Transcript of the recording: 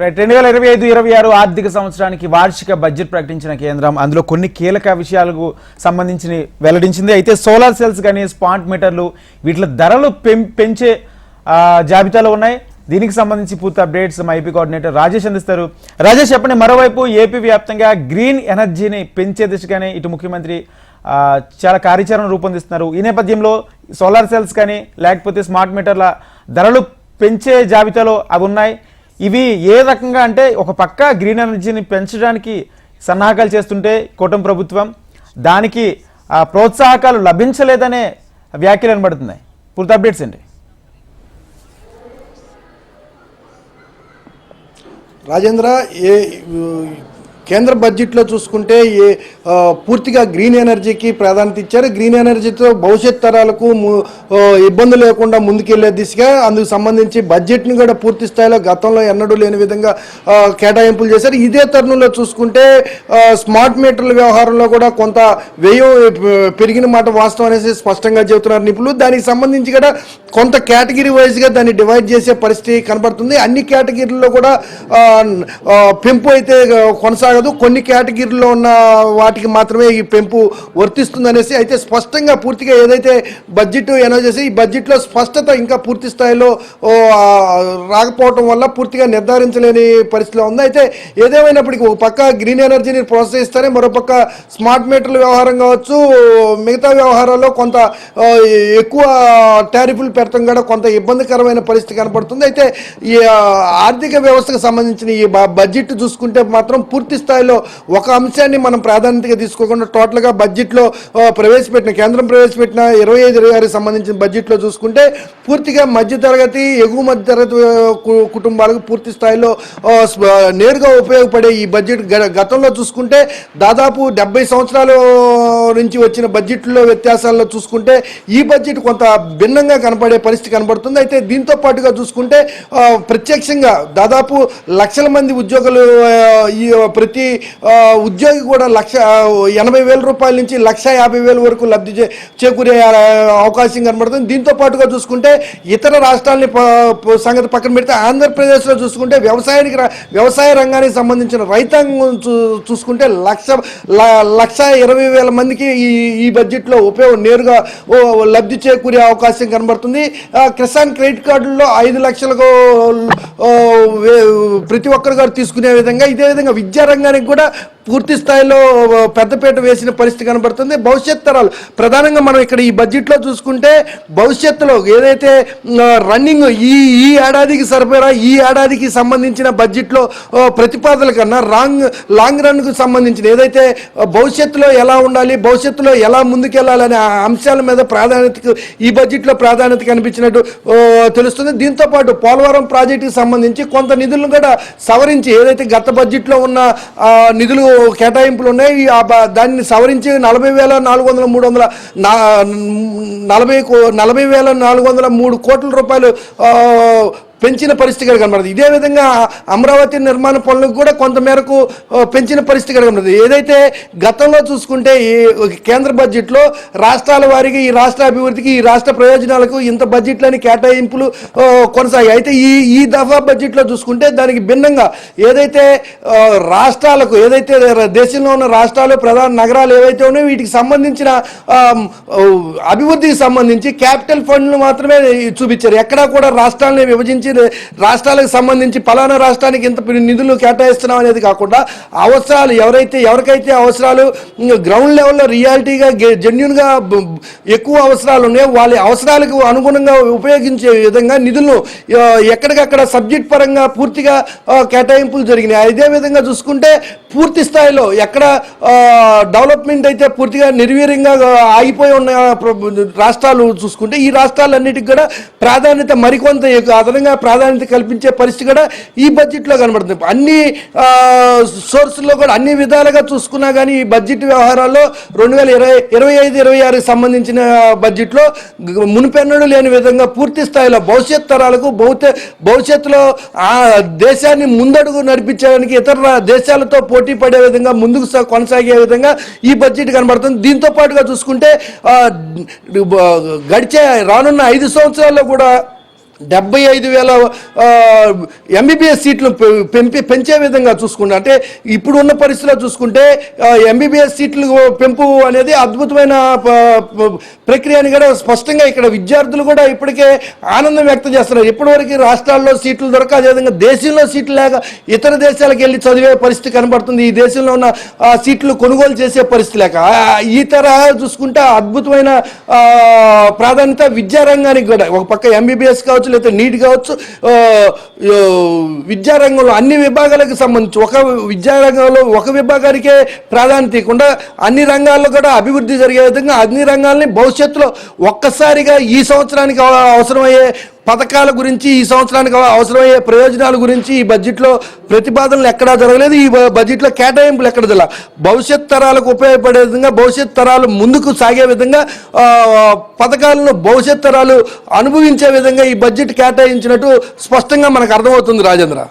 Right 2025-26 ఆర్థిక సంవత్సరానికి వార్షిక బడ్జెట్ ప్రకటించిన కేంద్రం అందులో కొన్ని కీలక విషయాలకు సంబంధించి వెల్లడించింది. అయితే సోలార్ సెల్స్ కానీ స్మార్ట్ మీటర్లు వీటి ధరలు పెంచే జాబితాలో ఉన్నాయి. దీనికి సంబంధించి పూర్తి అప్డేట్స్ మా ఏపీ కోఆర్డినేటర్ రాజేష్ అందిస్తారు. రాజేష్ చెప్పండి, మరోవైపు ఏపీ వ్యాప్తంగా గ్రీన్ ఎనర్జీని పెంచే దిశగానే ఇటు ముఖ్యమంత్రి చాలా కార్యాచరణ రూపొందిస్తున్నారు. ఈ నేపథ్యంలో సోలార్ సెల్స్ కానీ లేకపోతే స్మార్ట్ మీటర్ల ధరలు పెంచే జాబితాలో అవి ఉన్నాయి. ఇవి ఏ రకంగా అంటే ఒక పక్క గ్రీన్ ఎనర్జీని పెంచడానికి సన్నాహకాలు చేస్తుంటే కూటమి ప్రభుత్వం దానికి ప్రోత్సాహకాలు లభించలేదనే వ్యాఖ్యలు కనబడుతున్నాయి. పూర్తి అప్డేట్స్ ఏంటి? రాజేంద్ర, కేంద్ర బడ్జెట్లో చూసుకుంటే పూర్తిగా గ్రీన్ ఎనర్జీకి ప్రాధాన్యత ఇచ్చారు. గ్రీన్ ఎనర్జీతో భవిష్యత్ తరాలకు ఇబ్బంది లేకుండా ముందుకెళ్లే దిశగా అందుకు సంబంధించి బడ్జెట్ని కూడా పూర్తి స్థాయిలో గతంలో ఎన్నడూ లేని విధంగా కేటాయింపులు చేశారు. ఇదే తరుణంలో చూసుకుంటే స్మార్ట్ మీటర్ల వ్యవహారంలో కూడా కొంత వ్యయం పెరిగిన మాట వాస్తవం అనేసి స్పష్టంగా చెబుతున్నారు నిపుణులు. దానికి సంబంధించి కూడా కొంత కేటగిరీ వైజ్గా దాన్ని డివైడ్ చేసే పరిస్థితి కనబడుతుంది. అన్ని కేటగిరీల్లో కూడా పెంపు అయితే కొనసాగదు. కొన్ని కేటగిరీలో ఉన్న వాటికి మాత్రమే ఈ పెంపు వర్తిస్తుంది అనేసి అయితే స్పష్టంగా పూర్తిగా ఏదైతే బడ్జెట్ అనౌన్స్ చేసి ఈ బడ్జెట్లో స్పష్టత ఇంకా పూర్తి స్థాయిలో రాకపోవడం వల్ల పూర్తిగా నిర్ధారించలేని పరిస్థితిలో ఉంది. అయితే ఏదేమైనప్పటికీ ఒక పక్క గ్రీన్ ఎనర్జీని ప్రోత్సహిస్తారే, మరోపక్క స్మార్ట్ మీటర్ల వ్యవహారం కావచ్చు, మిగతా వ్యవహారాల్లో కొంత ఎక్కువ టారిఫ్లు పెడతాం కూడా కొంత ఇబ్బందికరమైన పరిస్థితి కనపడుతుంది. అయితే ఈ ఆర్థిక వ్యవస్థకు సంబంధించిన ఈ బడ్జెట్ చూసుకుంటే మాత్రం పూర్తి స్థాయిలో ఒక అంశాన్ని మనం ప్రాధాన్యతగా తీసుకోకుండా టోటల్గా బడ్జెట్లో కేంద్రం ప్రవేశపెట్టిన 25-26 సంబంధించిన బడ్జెట్లో చూసుకుంటే పూర్తిగా మధ్యతరగతి, ఎగువ మధ్యతరగతి కుటుంబాలకు పూర్తి స్థాయిలో నేరుగా ఉపయోగపడే ఈ బడ్జెట్ గతంలో చూసుకుంటే దాదాపు 70 సంవత్సరాల నుంచి వచ్చిన బడ్జెట్లో వ్యత్యాసాల్లో చూసుకుంటే ఈ బడ్జెట్ కొంత భిన్నంగా కనపడే పరిస్థితి కనబడుతుంది. అయితే దీంతో పాటుగా చూసుకుంటే ప్రత్యక్షంగా దాదాపు లక్షల మంది ఉద్యోగులు, ఈ ప్రతి ఉద్యోగి కూడా 1,80,000 రూపాయల నుంచి 1,50,000 వరకు లబ్ధి చేకూరే అవకాశం కనబడుతుంది. దీంతో పాటుగా చూసుకుంటే ఇతర రాష్ట్రాలని సంగతి పక్కన పెడితే ఆంధ్రప్రదేశ్లో చూసుకుంటే వ్యవసాయ రంగానికి సంబంధించిన రైతాంగం చూసుకుంటే 1,20,000 మందికి ఈ బడ్జెట్లో నేరుగా లబ్ధి చేకూరే అవకాశం కనబడుతుంది. కిసాన్ క్రెడిట్ కార్డుల్లో 5 లక్షలకు ప్రతి ఒక్కరు గారు తీసుకునే విధంగా, ఇదే విధంగా విద్యారంగానికి కూడా పూర్తి స్థాయిలో పెద్దపీట వేసిన పరిస్థితి కనబడుతుంది. భవిష్యత్ తరాలు ప్రధానంగా మనం ఇక్కడ ఈ బడ్జెట్లో చూసుకుంటే భవిష్యత్తులో ఏదైతే రన్నింగ్ ఈ ఏడాదికి సరిపడా ఈ ఏడాదికి సంబంధించిన బడ్జెట్లో ప్రతిపాదనల కన్నా లాంగ్ రన్కు సంబంధించిన ఏదైతే భవిష్యత్తులో ఎలా ఉండాలి, భవిష్యత్తులో ఎలా ముందుకెళ్లాలనే అంశాల మీద ప్రాధాన్యత ఈ బడ్జెట్లో ప్రాధాన్యత కనిపించినట్టు తెలుస్తుంది. దీంతోపాటు పోలవరం ప్రాజెక్టుకి సంబంధించి కొంత నిధులను కూడా సవరించి ఏదైతే గత బడ్జెట్లో ఉన్న నిధులు కేటాయింపులు ఉన్నాయి దాన్ని సవరించి 40,403 కోట్ల రూపాయలు పెంచిన పరిస్థితి కనబడుతుంది. ఇదే విధంగా అమరావతి నిర్మాణ పనులకు కూడా కొంతమేరకు పెంచిన పరిస్థితి కనబడుతుంది. ఏదైతే గతంలో చూసుకుంటే కేంద్ర బడ్జెట్లో రాష్ట్రాల వారికి ఈ రాష్ట్ర అభివృద్ధికి, ఈ రాష్ట్ర ప్రయోజనాలకు ఇంత బడ్జెట్లని కేటాయింపులు కొనసాగాయి. అయితే ఈ దఫా బడ్జెట్లో చూసుకుంటే దానికి భిన్నంగా ఏదైతే రాష్ట్రాలకు, ఏదైతే దేశంలో ఉన్న రాష్ట్రాలు, ప్రధాన నగరాలు ఏవైతే ఉన్నాయో వీటికి సంబంధించిన అభివృద్ధికి సంబంధించి క్యాపిటల్ ఫండ్లు మాత్రమే చూపించారు. ఎక్కడా కూడా రాష్ట్రాలను విభజించి రాష్ట్రాలకు సంబంధించి పలానా రాష్ట్రానికి ఇంత నిధులు కేటాయిస్తున్నాం అనేది కాకుండా అవసరాలు ఎవరికైతే అవసరాలు గ్రౌండ్ లెవెల్లో రియాలిటీగా జెన్యూన్గా ఎక్కువ అవసరాలు ఉన్నాయో వాళ్ళ అవసరాలకు అనుగుణంగా ఉపయోగించే విధంగా నిధులను ఎక్కడికక్కడ సబ్జెక్ట్ పరంగా పూర్తిగా కేటాయింపులు జరిగినాయి. అదే విధంగా చూసుకుంటే పూర్తి స్థాయిలో ఎక్కడ డెవలప్మెంట్ అయితే పూర్తిగా నిర్వీర్యంగా ఆగిపోయి ఉన్న రాష్ట్రాలు చూసుకుంటే ఈ రాష్ట్రాలన్నిటికీ కూడా ప్రాధాన్యత మరికొంత అదనంగా ప్రాధాన్యత కల్పించే పరిస్థితి కూడా ఈ బడ్జెట్లో కనబడుతుంది. అన్ని సోర్సుల్లో కూడా అన్ని విధాలుగా చూసుకున్నా కానీ ఈ బడ్జెట్ వ్యవహారాల్లో 2025-26 సంబంధించిన బడ్జెట్లో మునిపెన్నడూ లేని విధంగా పూర్తి స్థాయిలో భవిష్యత్ తరాలకు భవిష్యత్తులో దేశాన్ని ముందడుగు నడిపించడానికి ఇతర దేశాలతో పోటీ పడే విధంగా ముందుకు కొనసాగే విధంగా ఈ బడ్జెట్ కనబడుతుంది. దీంతో పాటుగా చూసుకుంటే రానున్న 5 సంవత్సరాల్లో కూడా 75,000 ఎంబీబీఎస్ సీట్లు పెంచే విధంగా చూసుకుంటే, అంటే ఇప్పుడు ఉన్న పరిస్థితిలో చూసుకుంటే ఎంబీబీఎస్ సీట్లు పెంపు అనేది అద్భుతమైన ప్రక్రియ అని కూడా స్పష్టంగా ఇక్కడ విద్యార్థులు కూడా ఇప్పటికే ఆనందం వ్యక్తం చేస్తున్నారు. ఇప్పటివరకు రాష్ట్రాల్లో సీట్లు దొరక, అదేవిధంగా దేశంలో సీట్లు లేక ఇతర దేశాలకు వెళ్ళి చదివే పరిస్థితి కనబడుతుంది. ఈ దేశంలో ఉన్న సీట్లు కొనుగోలు చేసే పరిస్థితి లేక ఈ తరహా చూసుకుంటే అద్భుతమైన ప్రాధాన్యత విద్యారంగానికి కూడా, ఒక పక్క ఎంబీబీఎస్ కావచ్చు లేదా నీట్ కావచ్చు, విద్యారంగంలో అన్ని విభాగాలకు సంబంధించి ఒక విద్యారంగంలో ఒక విభాగానికే ప్రాధాన్యత ఇవ్వకుండా అన్ని రంగాల్లో కూడా అభివృద్ధి జరిగే విధంగా అన్ని రంగాల్ని భవిష్యత్తులో ఒక్కసారిగా ఈ సంవత్సరానికి అవసరమయ్యే పథకాల గురించి, ఈ సంవత్సరానికి అవసరమయ్యే ప్రయోజనాల గురించి ఈ బడ్జెట్లో ప్రతిపాదనలు ఎక్కడా జరగలేదు. ఈ బడ్జెట్లో కేటాయింపులు ఎక్కడ జరగలేదు. భవిష్యత్ తరాలకు ఉపయోగపడే విధంగా, భవిష్యత్ తరాలు ముందుకు సాగే విధంగా, పథకాలను భవిష్యత్ తరాలు అనుభవించే విధంగా ఈ బడ్జెట్ కేటాయించినట్టు స్పష్టంగా మనకు అర్థమవుతుంది రాజేంద్ర.